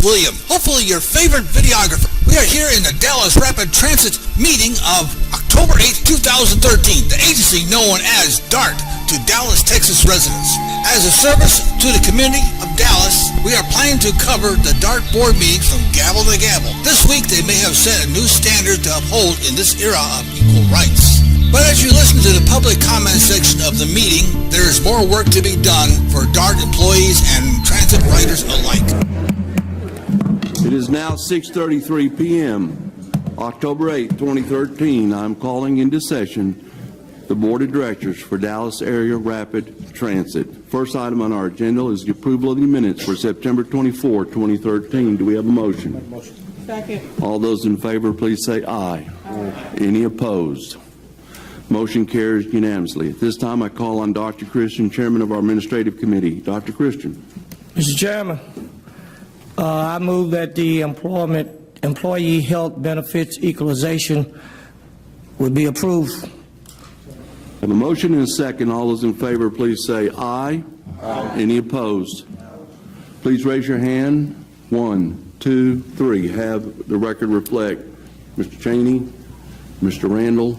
William, hopefully your favorite videographer. We are here in the Dallas Rapid Transit meeting of October 8th, 2013, the agency known as D.A.R.T to Dallas, Texas residents. As a service to the community of Dallas, we are planning to cover the D.A.R.T board meetings from gavel to gavel. This week they may have set a new standard to uphold in this era of equal rights. But as you listen to the public comment section of the meeting, there is more work to be done for D.A.R.T employees and transit riders alike. It is now 6:33 p.m., October 8, 2013. I'm calling into session the Board of Directors for Dallas Area Rapid Transit. First item on our agenda is the approval of the minutes for September 24, 2013. Do we have a motion? Second. All those in favor, please say aye. Aye. Any opposed? Motion carries unanimously. At this time, I call on Dr. Christian, Chairman of our Administrative Committee. Dr. Christian. Mr. Chairman, I move that the employee health benefits equalization would be approved. I have a motion and a second. All those in favor, please say aye. Aye. Any opposed? Please raise your hand. 1, 2, 3. Have the record reflect Mr. Cheney, Mr. Randall,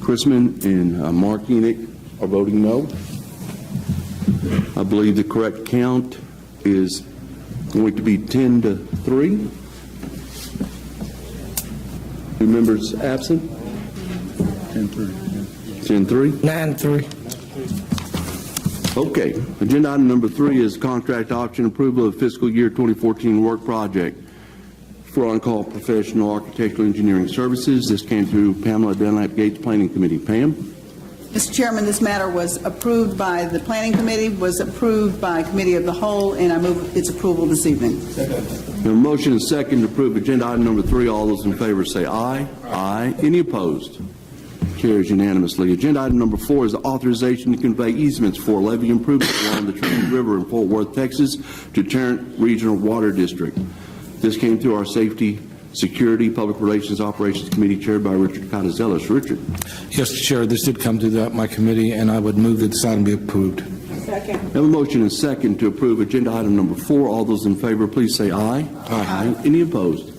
Chrisman, and Mark Enoch are voting no. I believe the correct count is going to be 10-3. 2 members absent? 10-3. 10-3? 9-3. Okay. Agenda item number 3 is contract option approval of fiscal year 2014 work project for on-call professional architectural engineering services. This came through Pamela Dunlap Gates Planning Committee. Pam? Mr. Chairman, this matter was approved by the Planning Committee, was approved by Committee of the Whole, and I move its approval this evening. A motion and second to approve agenda item number 3. All those in favor say aye. Aye. Any opposed? Carries unanimously. Agenda item number 4 is the authorization to convey easements for levee improvements along the Trinity River in Fort Worth, Texas to Tarrant Regional Water District. This came through our Safety, Security, Public Relations, Operations Committee chaired by Richard Catazelis. Richard. Yes, Mr. Chair, this did come to my committee, and I would move that this item be approved. Second. We have a motion and second to approve agenda item number 4. All those in favor, please say aye. Aye. Any opposed?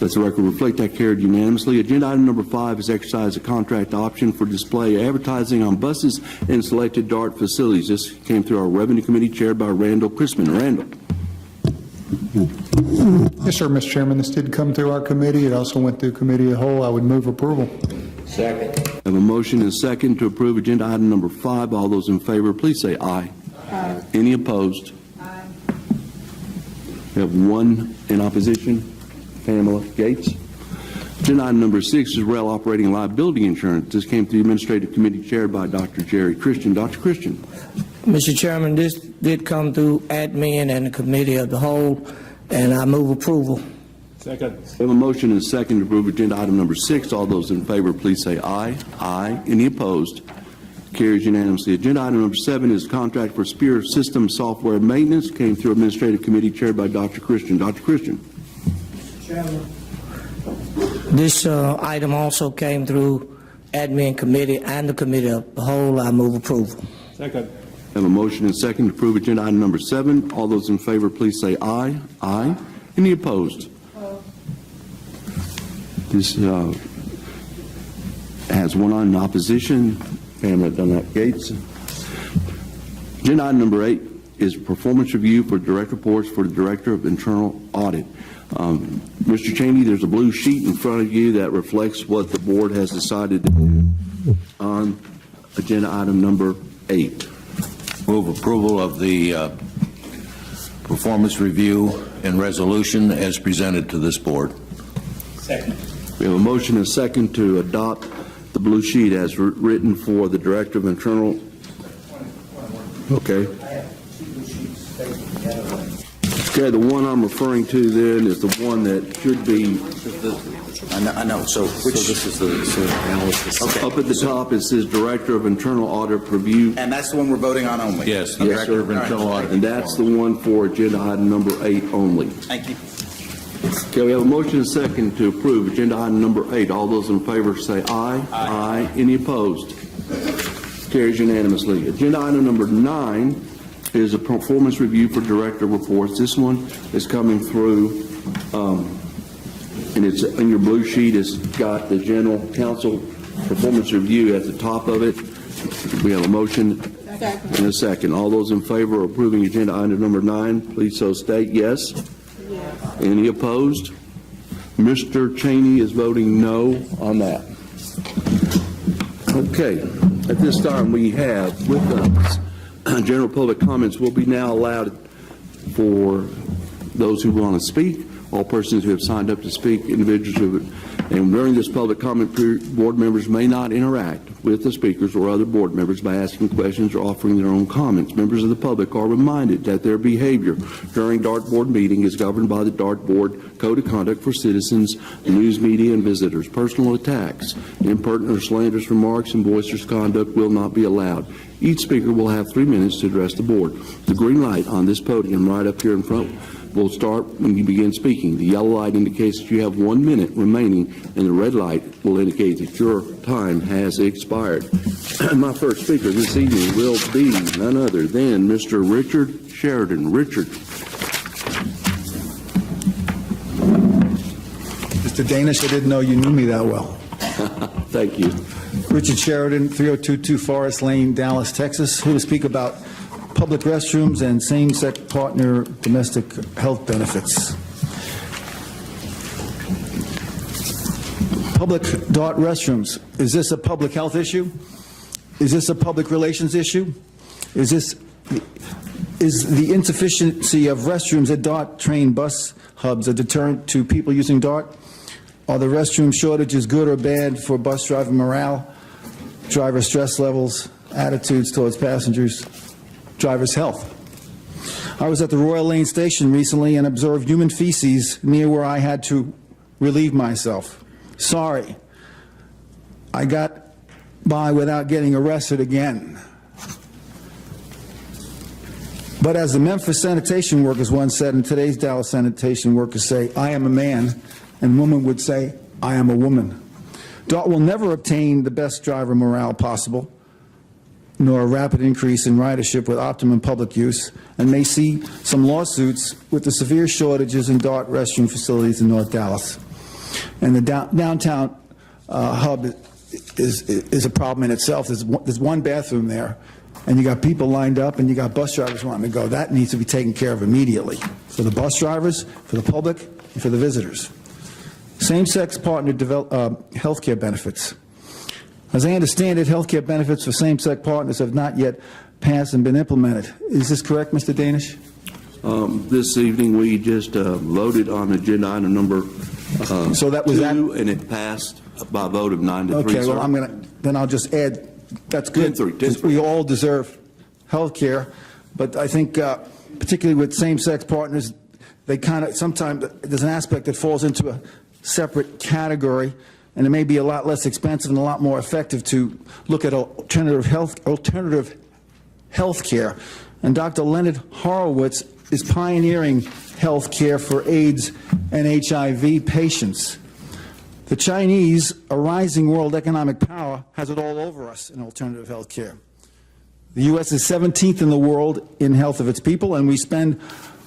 Let the record reflect that carried unanimously. Agenda item number 5 is exercise a contract option for display advertising on buses and selected D.A.R.T facilities. This came through our Revenue Committee chaired by Randall Chrisman. Randall. Yes, sir, Mr. Chairman. This did come through our committee. It also went through Committee of the Whole. I would move approval. Second. I have a motion and second to approve agenda item number 5. All those in favor, please say aye. Aye. Any opposed? Aye. We have 1 in opposition. Pamela Gates. Agenda item number 6 is rail operating liability insurance. This came through the Administrative Committee chaired by Dr. Jerry Christian. Dr. Christian. Mr. Chairman, this did come through admin and the Committee of the Whole, and I move approval. Second. We have a motion and a second to approve agenda item number 6. All those in favor, please say aye. Aye. Any opposed? Carries unanimously. Agenda item number 7 is contract for Spear System software maintenance. Came through Administrative Committee chaired by Dr. Christian. Dr. Christian. This item also came through admin committee and the Committee of the Whole. I move approval. Second. I have a motion and second to approve agenda item number 7. All those in favor, please say aye. Aye. Any opposed? This has 1 in opposition. Pamela Dunlap Gates. Agenda item number 8 is performance review for direct reports for the Director of Internal Audit. Mr. Cheney, there's a blue sheet in front of you that reflects what the board has decided to do on agenda item number 8. Move approval of the performance review and resolution as presented to this board. Second. We have a motion and a second to adopt the blue sheet as written for the Director of Internal. Okay. Okay, the one I'm referring to then is the one that should be. I know. So this is the analysis. Okay. Up at the top it says Director of Internal Audit Review. And that's the one we're voting on only? Yes, the Director of Internal Audit. And that's the one for agenda item number 8 only. Thank you. Okay, we have a motion and a second to approve agenda item number 8. All those in favor say aye. Aye. Any opposed? Carries unanimously. Agenda item number 9 is a performance review for director reports. This one is coming through, and it's in your blue sheet. It's got the general counsel performance review at the top of it. We have a motion and a second. All those in favor of approving agenda item number 9, please so state. Yes? Yes. Any opposed? Mr. Cheney is voting no on that. Okay. At this time, we have with us general public comments will be now allowed for those who want to speak, all persons who have signed up to speak, individuals who, and during this public comment period, board members may not interact with the speakers or other board members by asking questions or offering their own comments. Members of the public are reminded that their behavior during D.A.R.T. board meeting is governed by the D.A.R.T. board code of conduct for citizens, news media, and visitors. Personal attacks, impertinent or slanderous remarks, and boisterous conduct will not be allowed. Each speaker will have 3 minutes to address the board. The green light on this podium right up here in front will start when you begin speaking. The yellow light indicates that you have 1 minute remaining, and the red light will indicate that your time has expired. My first speaker this evening will be none other than Mr. Richard Sheridan. Richard. Mr. Danish, I didn't know you knew me that well. Thank you. Richard Sheridan, 3022 Forest Lane, Dallas, Texas, here to speak about public restrooms and same-sex partner domestic health benefits. Public D.A.R.T. restrooms, is this a public health issue? Is this a public relations issue? Is the insufficiency of restrooms at D.A.R.T. train bus hubs a deterrent to people using D.A.R.T.? Are the restroom shortages good or bad for bus driver morale, driver stress levels, attitudes towards passengers, driver's health? I was at the Royal Lane Station recently and observed human feces near where I had to relieve myself. Sorry, I got by without getting arrested again. But as the Memphis sanitation workers once said, and today's Dallas sanitation workers say, I am a man, and women would say, I am a woman. D.A.R.T. will never obtain the best driver morale possible, nor a rapid increase in ridership with optimum public use, and may see some lawsuits with the severe shortages in D.A.R.T. restroom facilities in North Dallas. And the downtown hub is a problem in itself. There's one bathroom there, and you got people lined up, and you got bus drivers wanting to go. That needs to be taken care of immediately for the bus drivers, for the public, and for the visitors. Same-sex partner health care benefits. As I understand it, health care benefits for same-sex partners have not yet passed and been implemented. Is this correct, Mr. Danish? This evening, we just voted on agenda item number So that was 2, and it passed by a vote of 9-3. Okay, sir. well, then I'll just add, that's good. 10-3. We all deserve health care, but I think particularly with same-sex partners, they kind of, sometimes there's an aspect that falls into a separate category, and it may be a lot less expensive and a lot more effective to look at alternative health care. And Dr. Leonard Horowitz is pioneering health care for AIDS and HIV patients. The Chinese, a rising world economic power, has it all over us in alternative health care. The U.S. is 17th in the world in health of its people, and we spend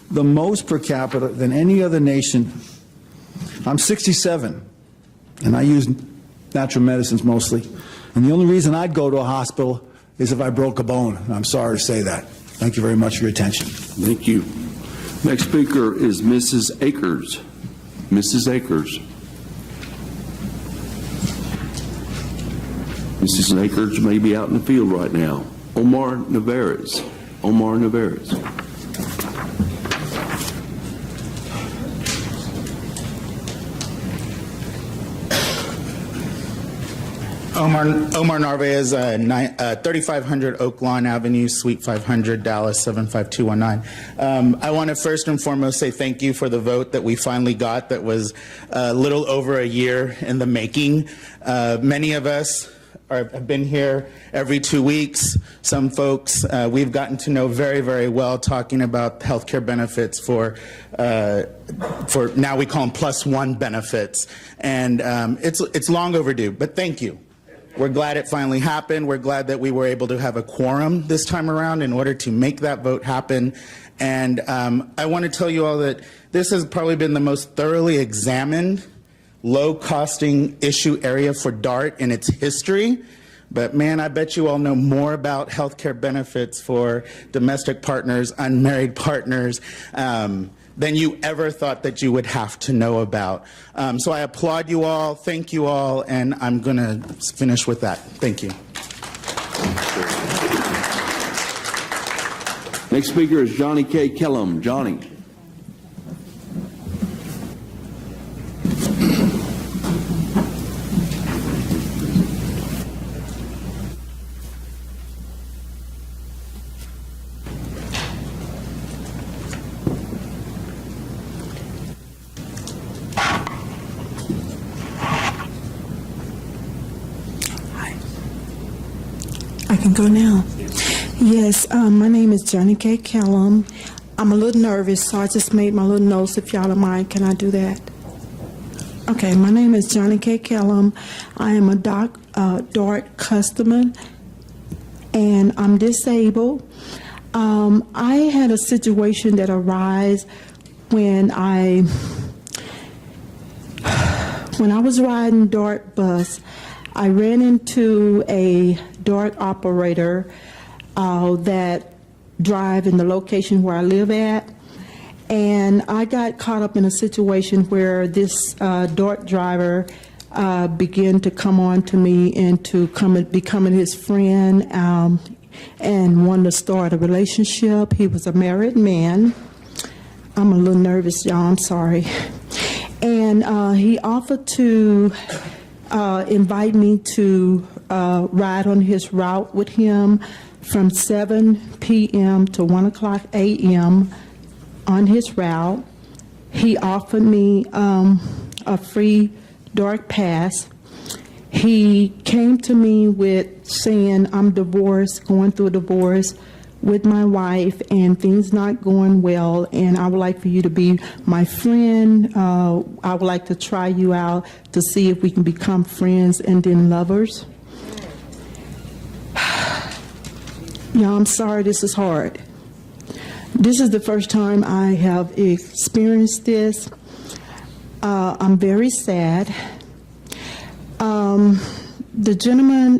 the most per capita than any other nation. I'm 67, and I use natural medicines mostly. And the only reason I'd go to a hospital is if I broke a bone. And I'm sorry to say that. Thank you very much for your attention. Thank you. Next speaker is Mrs. Akers. Mrs. Akers. Mrs. Akers may be out in the field right now. Omar Navarez. Omar Navarez. Omar Narvaez, 3500 Oak Lawn Avenue, Suite 500, Dallas, 75219. I want to first and foremost say thank you for the vote that we finally got that was a little over a year in the making. Many of us have been here every 2 weeks. Some folks we've gotten to know very, very well, talking about healthcare benefits for now we call them +1 benefits. And it's long overdue, but thank you. We're glad it finally happened. We're glad that we were able to have a quorum this time around in order to make that vote happen. And I want to tell you all that this has probably been the most thoroughly examined, low-costing issue area for D.A.R.T. in its history. But man, I bet you all know more about health care benefits for domestic partners, unmarried partners, than you ever thought that you would have to know about. So I applaud you all, thank you all, and I'm going to finish with that. Thank you. Next speaker is Johnny K. Kellum. Johnny. I can go now. Yes, my name is Johnny K. Kellum. I'm a little nervous, so I just made my little notes. If y'all don't mind, can I do that? Okay, my name is Johnny K. Kellum. I am a D.A.R.T. customer, and I'm disabled. I had a situation that arose when I was riding D.A.R.T. bus. I ran into a D.A.R.T. operator that drive in the location where I live at, and I got caught up in a situation where this D.A.R.T. driver began to come on to me and to becoming his friend and wanted to start a relationship. He was a married man. I'm a little nervous, y'all, I'm sorry. And he offered to invite me to ride on his route with him from 7 p.m. to 1 o'clock a.m. on his route. He offered me a free D.A.R.T. pass. He came to me with saying, I'm divorced, going through a divorce with my wife, and things not going well, and I would like for you to be my friend. I would like to try you out to see if we can become friends and then lovers. Yeah, I'm sorry, this is hard. This is the first time I have experienced this. I'm very sad. The gentleman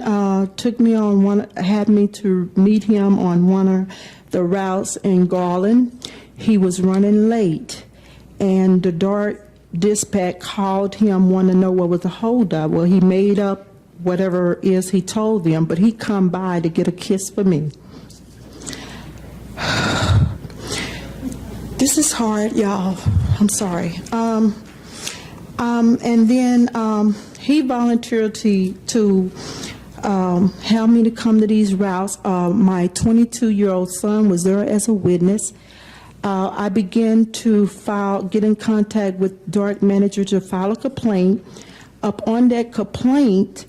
took me on had me to meet him on one of the routes in Garland. He was running late, and the D.A.R.T. dispatch called him, wanted to know what was the holdup. Well, he made up whatever it is he told them, but he come by to get a kiss for me. This is hard, y'all. I'm sorry. And then he volunteered to help me to come to these routes. My 22-year-old son was there as a witness. I began to get in contact with D.A.R.T. manager to file a complaint. Up on that complaint,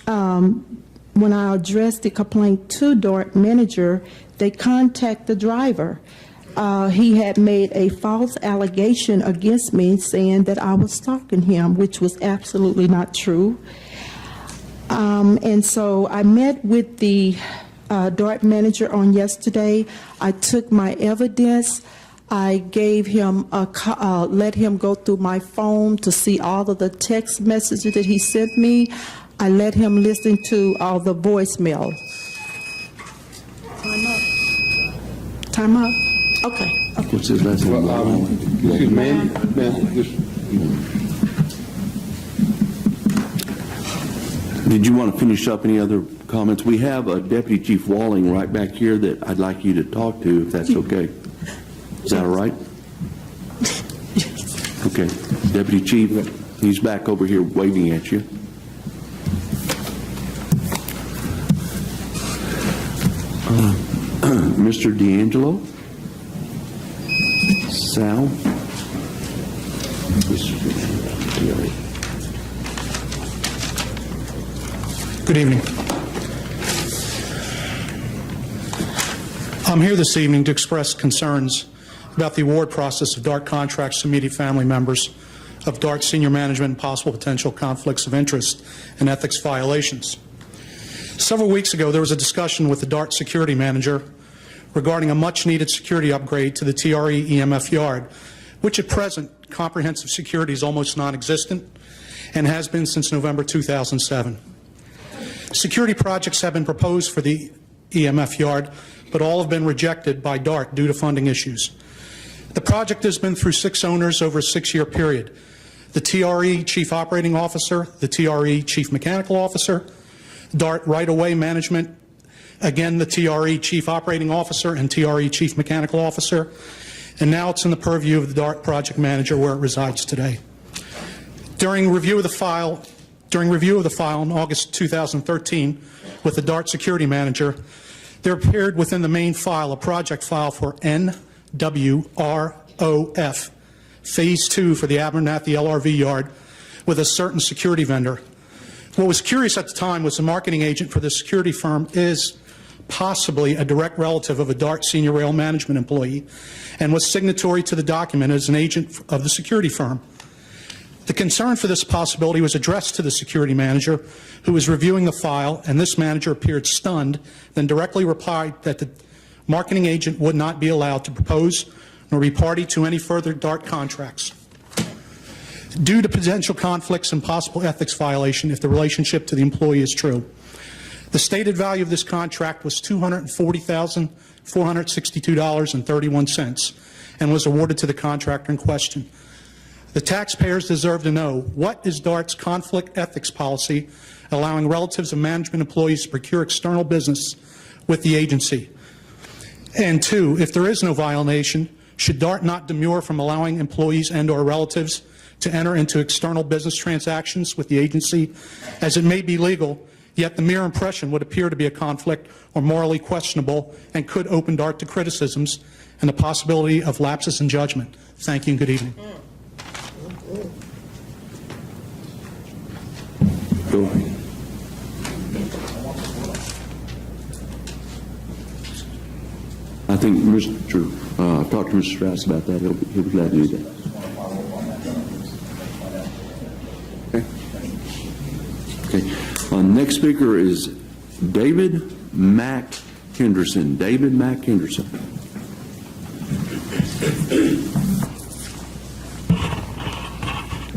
when I addressed the complaint to D.A.R.T. manager, they contact the driver. He had made a false allegation against me saying that I was stalking him, which was absolutely not true. And so I met with the D.A.R.T. manager on yesterday. I took my evidence. I gave him let him go through my phone to see all of the text messages that he sent me. I let him listen to all the voicemail. Time up. Time up. Okay. What's his last name? Excuse me, ma'am, Did you want to finish up any other comments? We have a Deputy Chief Walling right back here that I'd like you to talk to, if that's okay. Is that all right? Okay. Deputy Chief, he's back over here waving at you. Mr. D'Angelo? Sal? Good evening. I'm here this evening to express concerns about the award process of D.A.R.T. contracts to immediate family members of D.A.R.T. senior management and possible potential conflicts of interest and ethics violations. Several weeks ago, there was a discussion with the D.A.R.T security manager regarding a much-needed security upgrade to the TRE EMF yard, which at present, comprehensive security is almost non-existent and has been since November 2007. Security projects have been proposed for the EMF yard, but all have been rejected by D.A.R.T due to funding issues. The project has been through 6 owners over a 6-year period: the TRE Chief Operating Officer, the TRE Chief Mechanical Officer, D.A.R.T Right-of-Way Management, again the TRE Chief Operating Officer and TRE Chief Mechanical Officer, and now it's in the purview of the D.A.R.T Project Manager where it resides today. During review of the file in August 2013 with the D.A.R.T Security Manager, there appeared within the main file a project file for NWROF, Phase 2 for the Abernathy LRV yard with a certain security vendor. What was curious at the time was the marketing agent for the security firm is possibly a direct relative of a D.A.R.T senior rail management employee and was signatory to the document as an agent of the security firm. The concern for this possibility was addressed to the security manager, who was reviewing the file, and this manager appeared stunned, then directly replied that the marketing agent would not be allowed to propose nor be party to any further D.A.R.T contracts due to potential conflicts and possible ethics violation if the relationship to the employee is true. The stated value of this contract was $240,462.31 and was awarded to the contractor in question. The taxpayers deserve to know, what is D.A.R.T's conflict ethics policy allowing relatives of management employees to procure external business with the agency? And 2, if there is no violation, should D.A.R.T not demur from allowing employees and/or relatives to enter into external business transactions with the agency, as it may be legal, yet the mere impression would appear to be a conflict or morally questionable and could open D.A.R.T to criticisms and the possibility of lapses in judgment. Thank you and good evening. Go. I think I've talked to Mr. Strauss about that. He'll be glad to do that. Okay. Next speaker is David Mack Henderson. David Mack Henderson.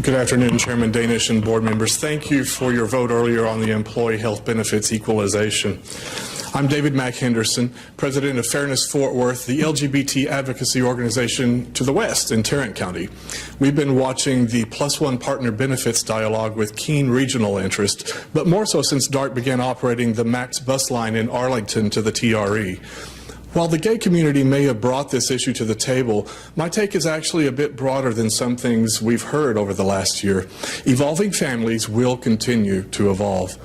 Good afternoon, Chairman Danish and board members. Thank you for your vote earlier on the employee health benefits equalization. I'm David Mack Henderson, president of Fairness Fort Worth, the LGBT advocacy organization to the west in Tarrant County. We've been watching the +1 partner benefits dialogue with keen regional interest, but more so since D.A.R.T began operating the MAX bus line in Arlington to the TRE. While the gay community may have brought this issue to the table, my take is actually a bit broader than some things we've heard over the last year. Evolving families will continue to evolve.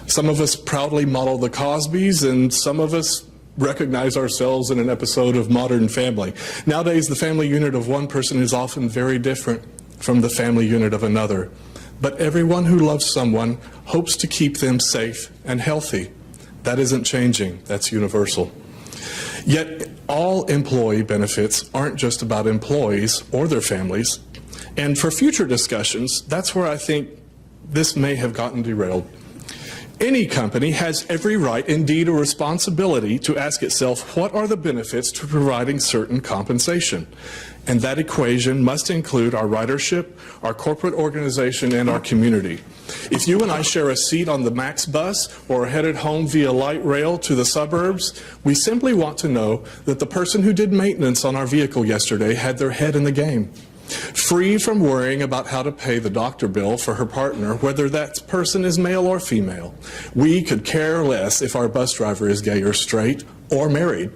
Some of us proudly model the Cosbys, and some of us recognize ourselves in an episode of Modern Family. Nowadays, the family unit of one person is often very different from the family unit of another. But everyone who loves someone hopes to keep them safe and healthy. That isn't changing. That's universal. Yet, all employee benefits aren't just about employees or their families. And for future discussions, that's where I think this may have gotten derailed. Any company has every right, indeed a responsibility, to ask itself, what are the benefits to providing certain compensation? And that equation must include our ridership, our corporate organization, and our community. If you and I share a seat on the MAX bus or are headed home via light rail to the suburbs, we simply want to know that the person who did maintenance on our vehicle yesterday had their head in the game. Free from worrying about how to pay the doctor bill for her partner, whether that person is male or female. We could care less if our bus driver is gay or straight or married.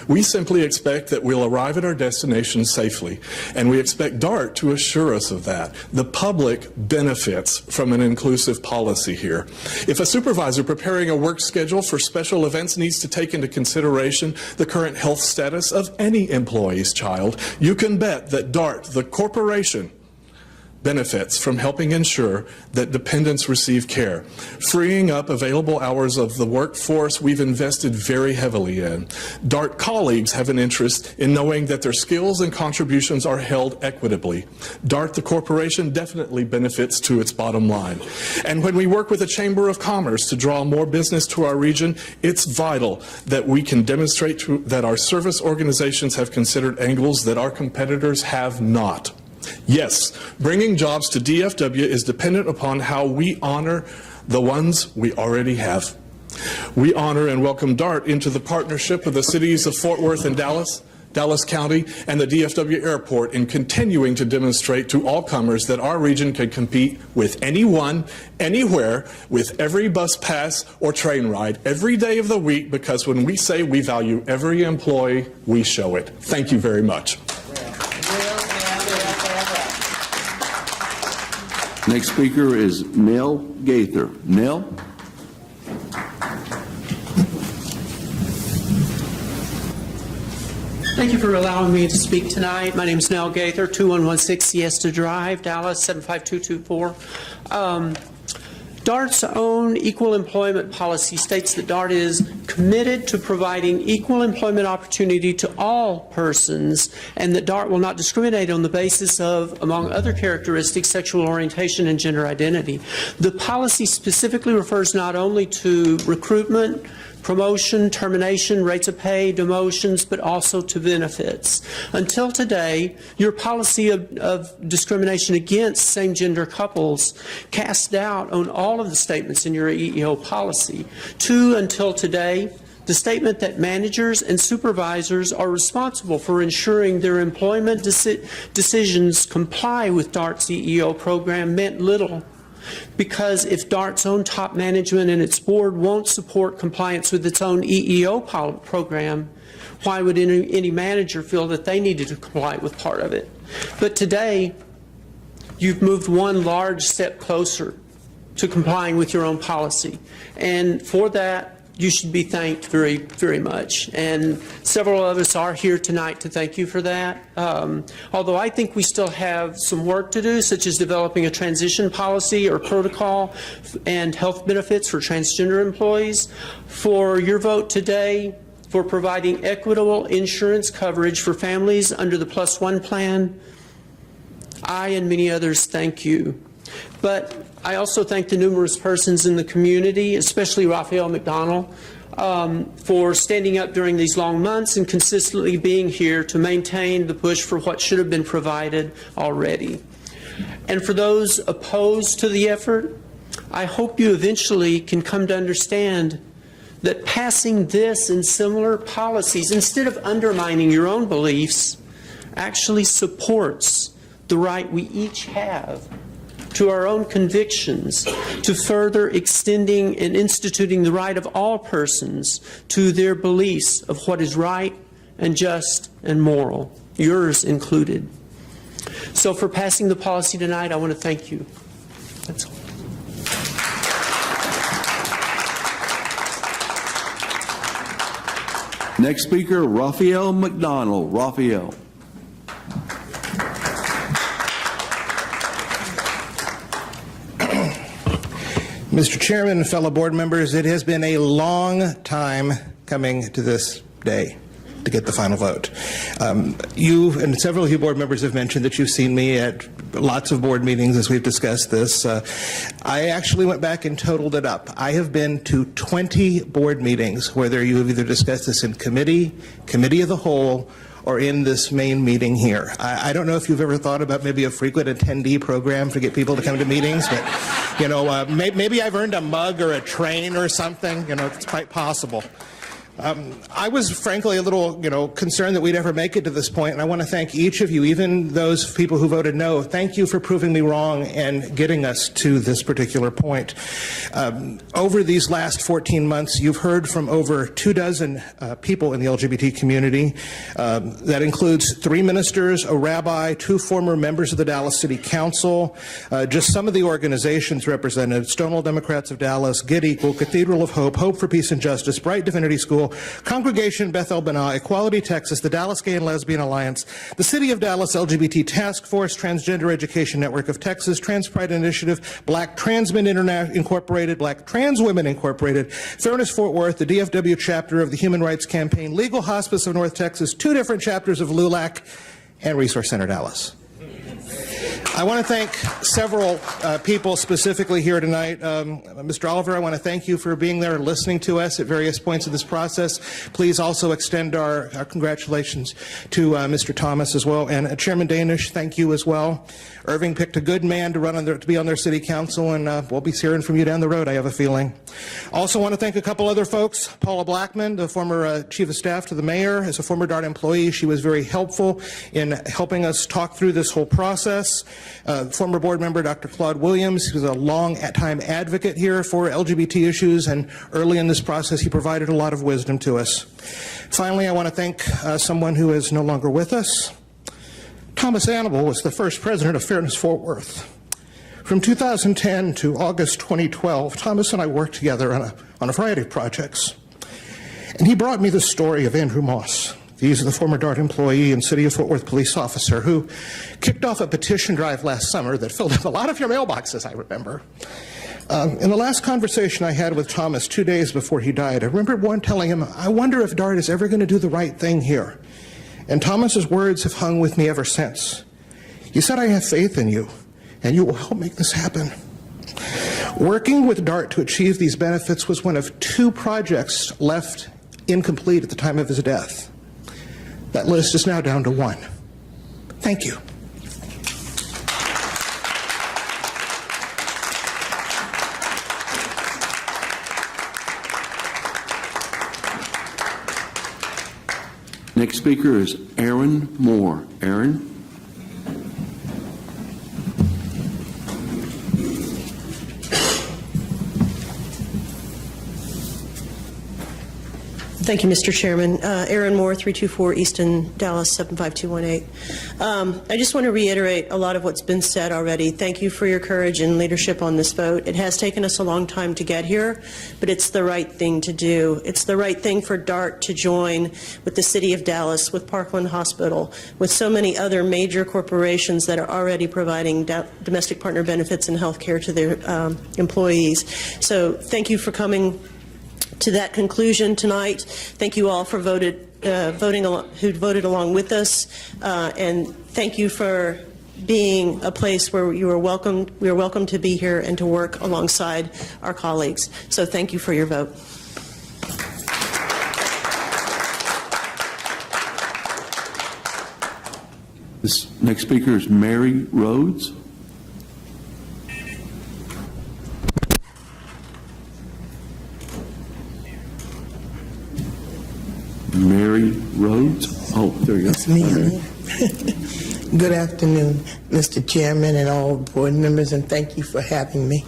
We simply expect that we'll arrive at our destination safely, and we expect D.A.R.T to assure us of that. The public benefits from an inclusive policy here. If a supervisor preparing a work schedule for special events needs to take into consideration the current health status of any employee's child, you can bet that D.A.R.T, the corporation, benefits from helping ensure that dependents receive care, freeing up available hours of the workforce we've invested very heavily in. D.A.R.T colleagues have an interest in knowing that their skills and contributions are held equitably. D.A.R.T, the corporation, definitely benefits to its bottom line. And when we work with the Chamber of Commerce to draw more business to our region, it's vital that we can demonstrate that our service organizations have considered angles that our competitors have not. Yes, bringing jobs to DFW is dependent upon how we honor the ones we already have. We honor and welcome D.A.R.T into the partnership of the cities of Fort Worth and Dallas County, and the DFW Airport in continuing to demonstrate to all comers that our region can compete with anyone, anywhere, with every bus pass or train ride, every day of the week, because when we say we value every employee, we show it. Thank you very much. Next speaker is Nell Gaither. Nell? Thank you for allowing me to speak tonight. My name is Nell Gaither, 2116 Siesta Drive, Dallas, 75224. D.A.R.T's own equal employment policy states that D.A.R.T is committed to providing equal employment opportunity to all persons, and that D.A.R.T will not discriminate on the basis of, among other characteristics, sexual orientation and gender identity. The policy specifically refers not only to recruitment, promotion, termination, rates of pay, demotions, but also to benefits. Until today, your policy of discrimination against same-gender couples cast doubt on all of the statements in your EEO policy. Until today, the statement that managers and supervisors are responsible for ensuring their employment decisions comply with D.A.R.T's EEO program meant little. Because if D.A.R.T's own top management and its board won't support compliance with its own EEO program, why would any manager feel that they needed to comply with part of it? But today, you've moved one large step closer to complying with your own policy. And for that, you should be thanked very, very much. And several of us are here tonight to thank you for that. Although I think we still have some work to do, such as developing a transition policy or protocol and health benefits for transgender employees. For your vote today, for providing equitable insurance coverage for families under the Plus One plan, I and many others thank you. But I also thank the numerous persons in the community, especially Raphael McDonald, for standing up during these long months and consistently being here to maintain the push for what should have been provided already. And for those opposed to the effort, I hope you eventually can come to understand that passing this and similar policies, instead of undermining your own beliefs, actually supports the right we each have to our own convictions, to further extending and instituting the right of all persons to their beliefs of what is right and just and moral, yours included. So for passing the policy tonight, I want to thank you. That's all. Next speaker, Raphael McDonald. Raphael. Mr. Chairman and fellow board members, it has been a long time coming to this day to get the final vote. You and several of you board members have mentioned that you've seen me at lots of board meetings as we've discussed this. I actually went back and totaled it up. I have been to 20 board meetings, whether you have either discussed this in committee, committee of the whole, or in this main meeting here. I don't know if you've ever thought about maybe a frequent attendee program to get people to come to meetings, but you know, maybe I've earned a mug or a train or something. You know, it's quite possible. I was frankly a little, concerned that we'd ever make it to this point, and I want to thank each of you, even those people who voted no. Thank you for proving me wrong and getting us to this particular point. Over these last 14 months, you've heard from over 24 people in the LGBT community. That includes 3 ministers, a rabbi, 2 former members of the Dallas City Council, just some of the organizations represented: Stonewall Democrats of Dallas, Get Equal, Cathedral of Hope, Hope for Peace and Justice, Bright Divinity School, Hospital, Congregation Beth El Banah, Equality Texas, the Dallas Gay and Lesbian Alliance, the City of Dallas LGBT Task Force, Transgender Education Network of Texas, Trans Pride Initiative, Black Trans Men Incorporated, Black Trans Women Incorporated, Fairness Fort Worth, the DFW chapter of the Human Rights Campaign, Legal Hospice of North Texas, 2 different chapters of LULAC, and Resource Center Dallas. I want to thank several people specifically here tonight. Mr. Oliver, I want to thank you for being there and listening to us at various points of this process. Please also extend our congratulations to Mr. Thomas as well. And Chairman Danish, thank you as well. Irving picked a good man to be on their city council, and we'll be hearing from you down the road, I have a feeling. Also want to thank a couple other folks. Paula Blackman, the former chief of staff to the mayor, as a former D.A.R.T employee, she was very helpful in helping us talk through this whole process. Former board member Dr. Claude Williams, who was a long-time advocate here for LGBT issues, and early in this process he provided a lot of wisdom to us. Finally, I want to thank someone who is no longer with us. Thomas Annable was the first president of Fairness Fort Worth. From 2010 to August 2012, Thomas and I worked together on a variety of projects. And he brought me the story of Andrew Moss. He's the former D.A.R.T employee and City of Fort Worth police officer who kicked off a petition drive last summer that filled up a lot of your mailboxes, I remember. In the last conversation I had with Thomas 2 days before he died, I remember one telling him, I wonder if D.A.R.T is ever going to do the right thing here. And Thomas's words have hung with me ever since. He said, I have faith in you, and you will help make this happen. Working with D.A.R.T to achieve these benefits was one of 2 projects left incomplete at the time of his death. That list is now down to 1. Thank you. Next speaker is Aaron Moore. Aaron? Thank you, Mr. Chairman. Aaron Moore, 324 Easton, Dallas, 75218. I just want to reiterate a lot of what's been said already. Thank you for your courage and leadership on this vote. It has taken us a long time to get here, but it's the right thing to do. It's the right thing for D.A.R.T to join with the City of Dallas, with Parkland Hospital, with so many other major corporations that are already providing domestic partner benefits and health care to their employees. So thank you for coming to that conclusion tonight. Thank you all for who voted along with us, and thank you for being a place where you are welcome. We are welcome to be here and to work alongside our colleagues. So thank you for your vote. This next speaker is Mary Rhodes. Mary Rhodes. Oh, there you go. That's me. Good afternoon, Mr. Chairman and all board members, and thank you for having me.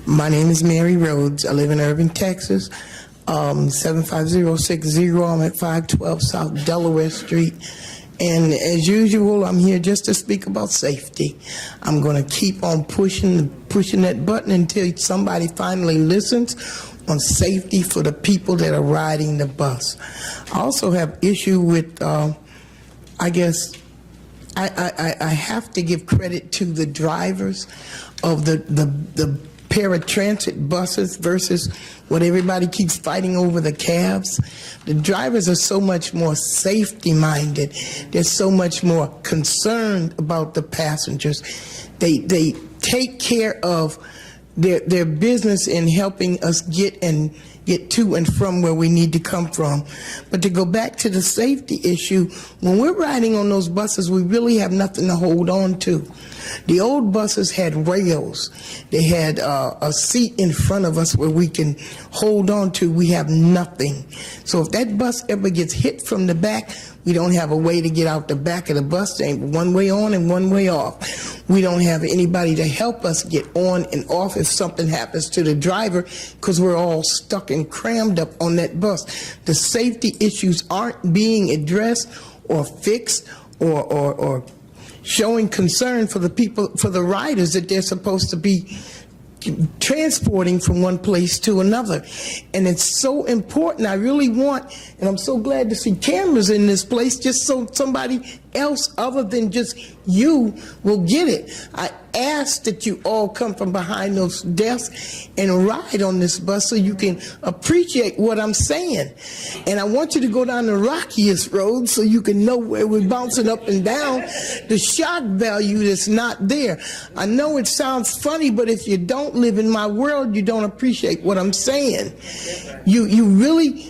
My name is Mary Rhodes. I live in Irving, Texas, 75060. I'm at 512 South Delaware Street. And as usual, I'm here just to speak about safety. I'm going to keep on pushing that button until somebody finally listens on safety for the people that are riding the bus. I also have issue with, I guess, I have to give credit to the drivers of the paratransit buses versus what everybody keeps fighting over, the cabs. The drivers are so much more safety-minded. They're so much more concerned about the passengers. They take care of their business in helping us get to and from where we need to come from. But to go back to the safety issue, when we're riding on those buses, we really have nothing to hold on to. The old buses had rails. They had a seat in front of us where we can hold on to. We have nothing. So if that bus ever gets hit from the back, we don't have a way to get out the back of the bus. There ain't one way on and one way off. We don't have anybody to help us get on and off if something happens to the driver because we're all stuck and crammed up on that bus. The safety issues aren't being addressed or fixed or showing concern for the people, for the riders that they're supposed to be transporting from one place to another. And it's so important. I really want, and I'm so glad to see cameras in this place just so somebody else other than just you will get it. I ask that you all come from behind those desks and ride on this bus so you can appreciate what I'm saying. And I want you to go down the rockiest road so you can know where we're bouncing up and down. The shock value that's not there. I know it sounds funny, but if you don't live in my world, you don't appreciate what I'm saying. You really...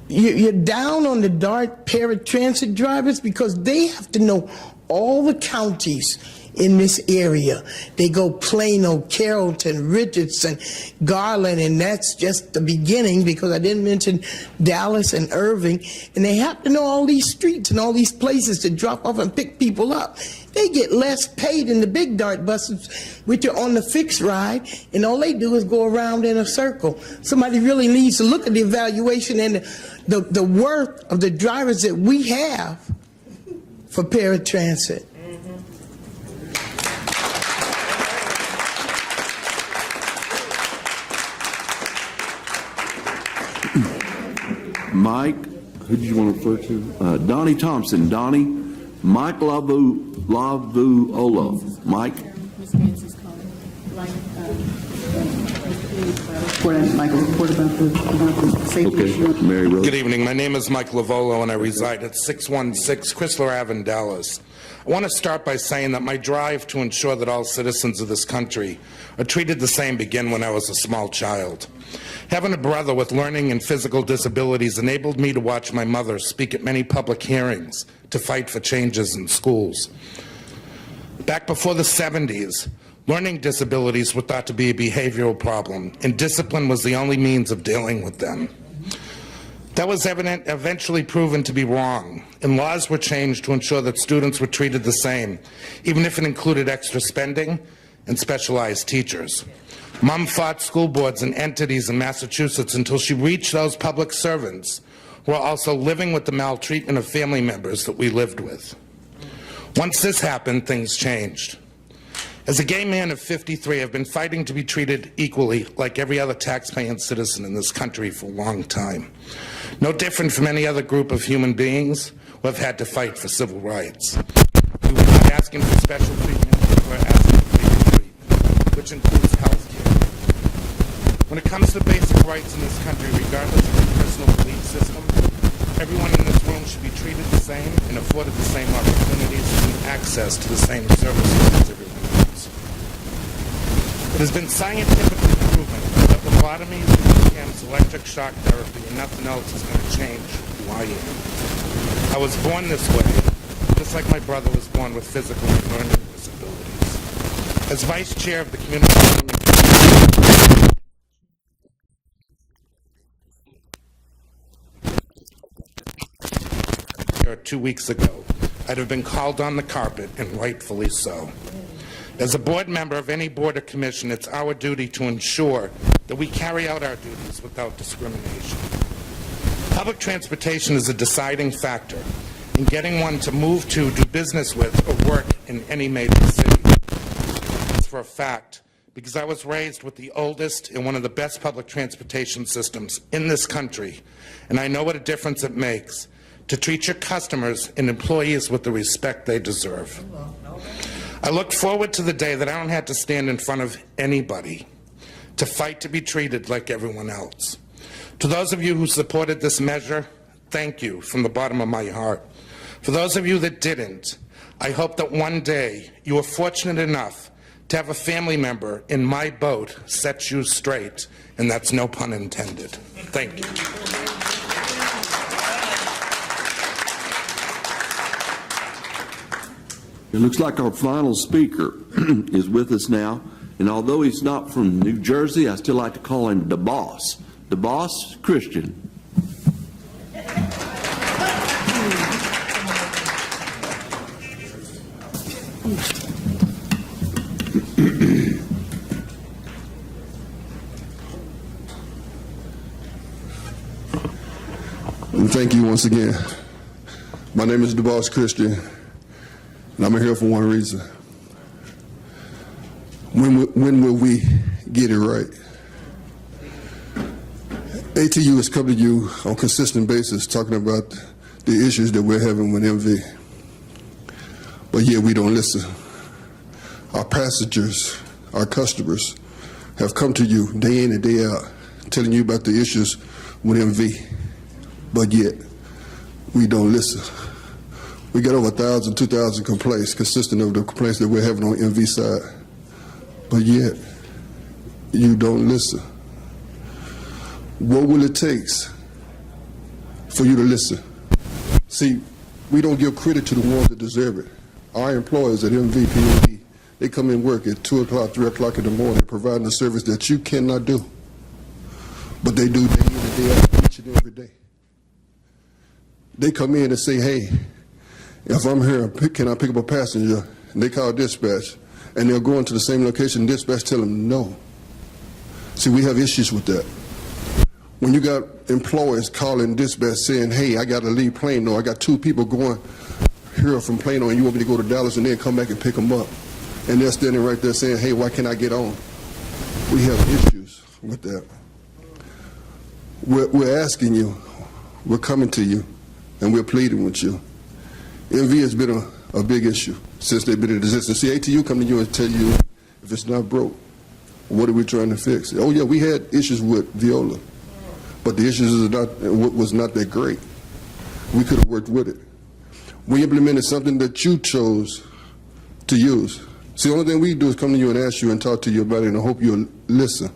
You're down on the D.A.R.T paratransit drivers because they have to know all the counties in this area. They go Plano, Carrollton, Richardson, Garland, and that's just the beginning because I didn't mention Dallas and Irving. And they have to know all these streets and all these places to drop off and pick people up. They get less paid than the big D.A.R.T buses, which are on the fixed ride, and all they do is go around in a circle. Somebody really needs to look at the evaluation and the worth of the drivers that we have for paratransit. Mike, who did you want to refer to? Donnie Thompson. Donnie, Mike Lavuola. Mike? Report about the safety issue. Mary Rose. Good evening. My name is Mike Lavolo, and I reside at 616 Chrysler Ave in Dallas. I want to start by saying that my drive to ensure that all citizens of this country are treated the same began when I was a small child. Having a brother with learning and physical disabilities enabled me to watch my mother speak at many public hearings to fight for changes in schools. Back before the 70s, learning disabilities were thought to be a behavioral problem, and discipline was the only means of dealing with them. That was eventually proven to be wrong, and laws were changed to ensure that students were treated the same, even if it included extra spending and specialized teachers. Mom fought school boards and entities in Massachusetts until she reached those public servants who were also living with the maltreatment of family members that we lived with. Once this happened, things changed. As a gay man of 53, I've been fighting to be treated equally like every other taxpaying citizen in this country for a long time. No different from any other group of human beings who have had to fight for civil rights. We were not asking for special treatment, we were asking for equal treatment, which includes health care. When it comes to basic rights in this country, regardless of your personal belief system, everyone in this room should be treated the same and afforded the same opportunities and access to the same services as everyone else. It has been scientifically proven that lobotomies, cams, electric shock therapy, and nothing else is going to change who I am. I was born this way, just like my brother was born with physical and learning disabilities. As vice chair of the Community Development Committee 2 weeks ago, I'd have been called on the carpet, and rightfully so. As a board member of any board or commission, it's our duty to ensure that we carry out our duties without discrimination. Public transportation is a deciding factor in getting one to move to, do business with, or work in any major city. It's for a fact, because I was raised with the oldest and one of the best public transportation systems in this country, and I know what a difference it makes to treat your customers and employees with the respect they deserve. I look forward to the day that I don't have to stand in front of anybody to fight to be treated like everyone else. To those of you who supported this measure, thank you from the bottom of my heart. For those of you that didn't, I hope that one day you are fortunate enough to have a family member in my boat set you straight, and that's no pun intended. Thank you. It looks like our final speaker is with us now, and although he's not from New Jersey, I still like to call him the boss. The boss, Christian. Thank you once again. My name is DeBoss Christian, and I'm here for one reason. When will we get it right? ATU has come to you on a consistent basis talking about the issues that we're having with MV. But yet we don't listen. Our passengers, our customers have come to you day in and day out telling you about the issues with MV. But yet we don't listen. We got over 1,000, 2,000 complaints consistent of the complaints that we're having on MV side. But yet you don't listen. What will it take for you to listen? See, we don't give credit to the ones that deserve it. Our employees at MVPAD, they come in work at 2 o'clock, 3 o'clock in the morning, providing a service that you cannot do. But they do day in and day out, each and every day. They come in and say, hey, if I'm here, can I pick up a passenger? And they call dispatch, and they'll go into the same location, and dispatch tell them no. See, we have issues with that. When you got employees calling dispatch saying, hey, I got to leave Plano, I got 2 people going here from Plano, and you want me to go to Dallas and then come back and pick them up. And they're standing right there saying, hey, why can't I get on? We have issues with that. We're asking you, we're coming to you, and we're pleading with you. MV has been a big issue since they've been in existence. See, ATU come to you and tell you if it's not broke, what are we trying to fix? Oh yeah, we had issues with Viola, but the issues was not that great. We could have worked with it. We implemented something that you chose to use. See, the only thing we do is come to you and ask you and talk to you about it, and I hope you'll listen.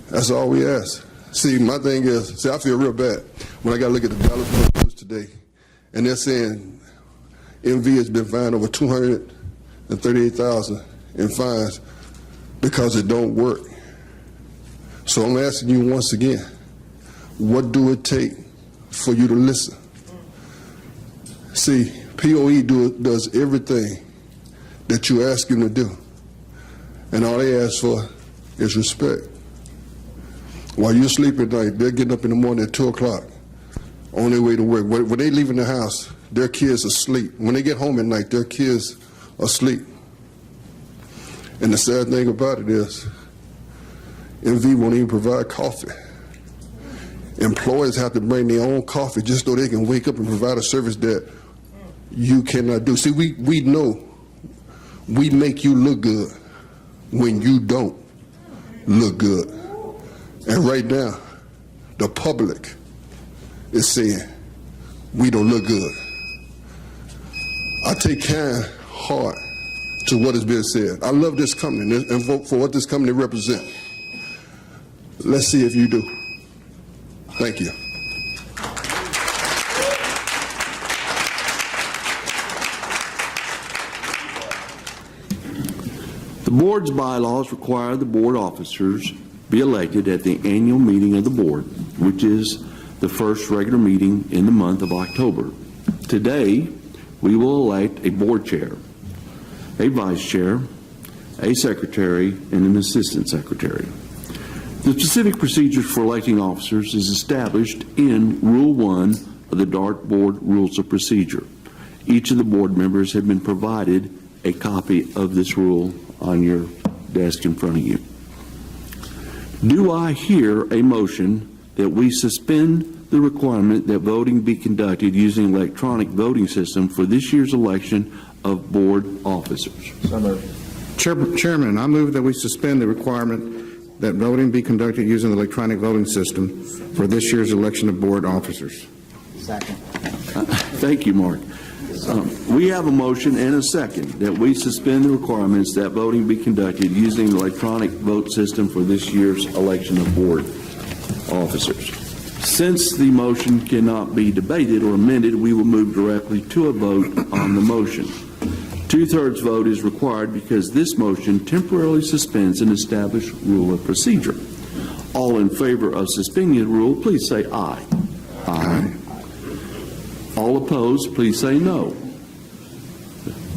That's all we ask. See, my thing is, see, I feel real bad when I got to look at the Dallas News today, and they're saying MV has been fined over $238,000 in fines because it don't work. So I'm asking you once again, what do it take for you to listen? See, POE does everything that you ask him to do, and all they ask for is respect. While you sleep at night, they're getting up in the morning at 2 o'clock on their way to work. When they leaving the house, their kids are asleep. When they get home at night, their kids are asleep. And the sad thing about it is, MV won't even provide coffee. Employees have to bring their own coffee just so they can wake up and provide a service that you cannot do. See, we know we make you look good when you don't look good. And right now, the public is saying we don't look good. I take kind heart to what has been said. I love this company and vote for what this company represents. Let's see if you do. Thank you. The board's bylaws require the board officers be elected at the annual meeting of the board, which is the first regular meeting in the month of October. Today, we will elect a board chair, a vice chair, a secretary, and an assistant secretary. The specific procedures for electing officers is established in Rule 1 of the D.A.R.T. Board Rules of Procedure. Each of the board members have been provided a copy of this rule on your desk in front of you. Do I hear a motion that we suspend the requirement that voting be conducted using electronic voting system for this year's election of board officers? So moved. Chairman, I move that we suspend the requirement that voting be conducted using the electronic voting system for this year's election of board officers. Second. Thank you, Mark. We have a motion and a second that we suspend the requirements that voting be conducted using the electronic vote system for this year's election of board officers. Since the motion cannot be debated or amended, we will move directly to a vote on the motion. 2/3 vote is required because this motion temporarily suspends an established rule of procedure. All in favor of suspending the rule, please say aye. Aye. All opposed, please say no.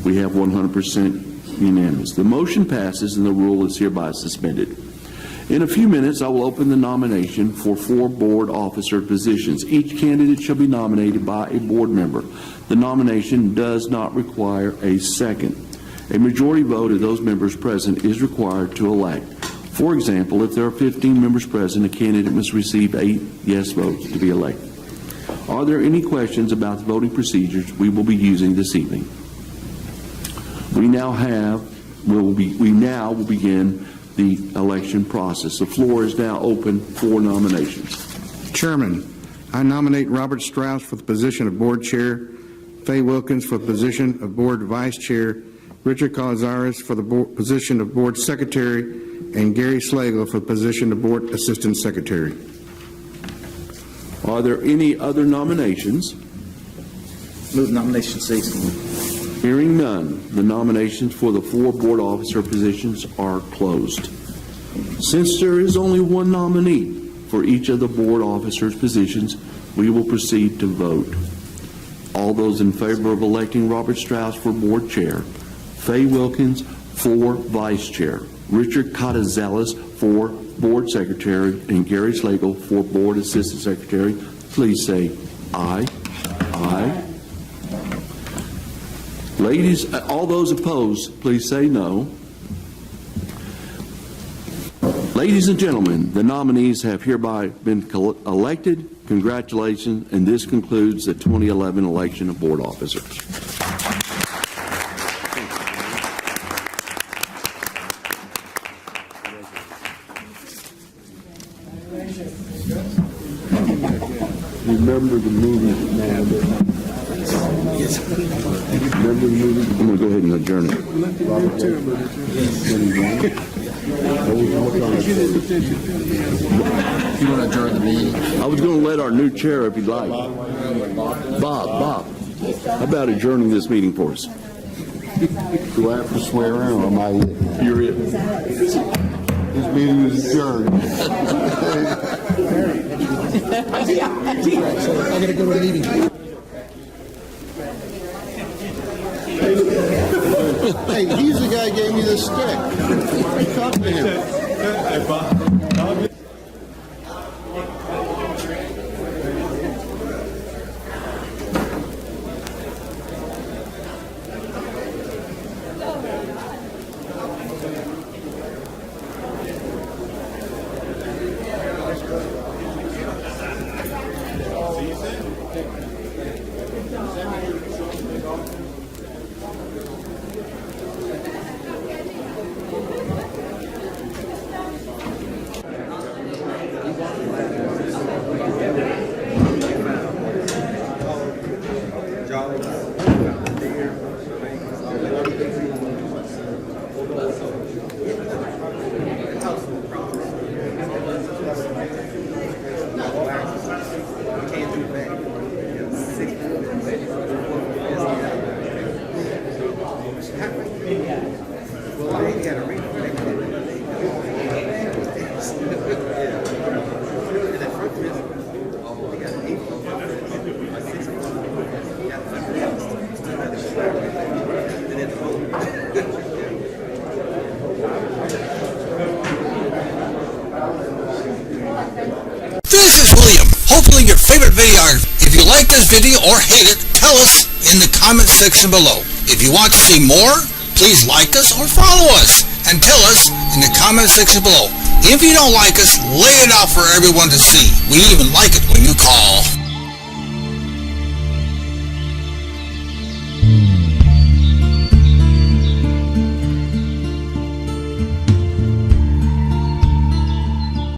We have 100% unanimous. The motion passes and the rule is hereby suspended. In a few minutes, I will open the nomination for 4 board officer positions. Each candidate shall be nominated by a board member. The nomination does not require a second. A majority vote of those members present is required to elect. For example, if there are 15 members present, a candidate must receive 8 yes votes to be elected. Are there any questions about the voting procedures we will be using this evening? We now will begin the election process. The floor is now open for nominations. Chairman, I nominate Robert Strauss for the position of Board Chair, Faye Wilkins for the position of Board Vice Chair, Richard Calazares for the position of Board Secretary, and Gary Slagle for the position of Board Assistant Secretary. Are there any other nominations? Move nomination cease. Hearing none, the nominations for the 4 board officer positions are closed. Since there is only one nominee for each of the board officers' positions, we will proceed to vote. All those in favor of electing Robert Strauss for board chair, Faye Wilkins for vice chair, Richard Calazares for board secretary, and Gary Slagle for board assistant secretary, please say aye. Aye. Ladies, all those opposed, please say no. Ladies and gentlemen, the nominees have hereby been elected. Congratulations, and this concludes the 2011 election of board officers. Remember the movie now. Remember the movie? I'm going to go ahead and adjourn it. You want to adjourn the meeting? I was going to let our new chair, if you'd like. Bob, how about adjourning this meeting for us? Do I have to swear in, or am I it? You're it. This meeting is adjourned. I gotta go to the meeting. Hey, he's the guy who gave me the stick. Talk to him. This is William, hopefully your favorite videographer. If you like this video or hate it, tell us in the comment section below. If you want to see more, please like us or follow us and tell us in the comment section below. If you don't like us, lay it out for everyone to see. We even like it when you call.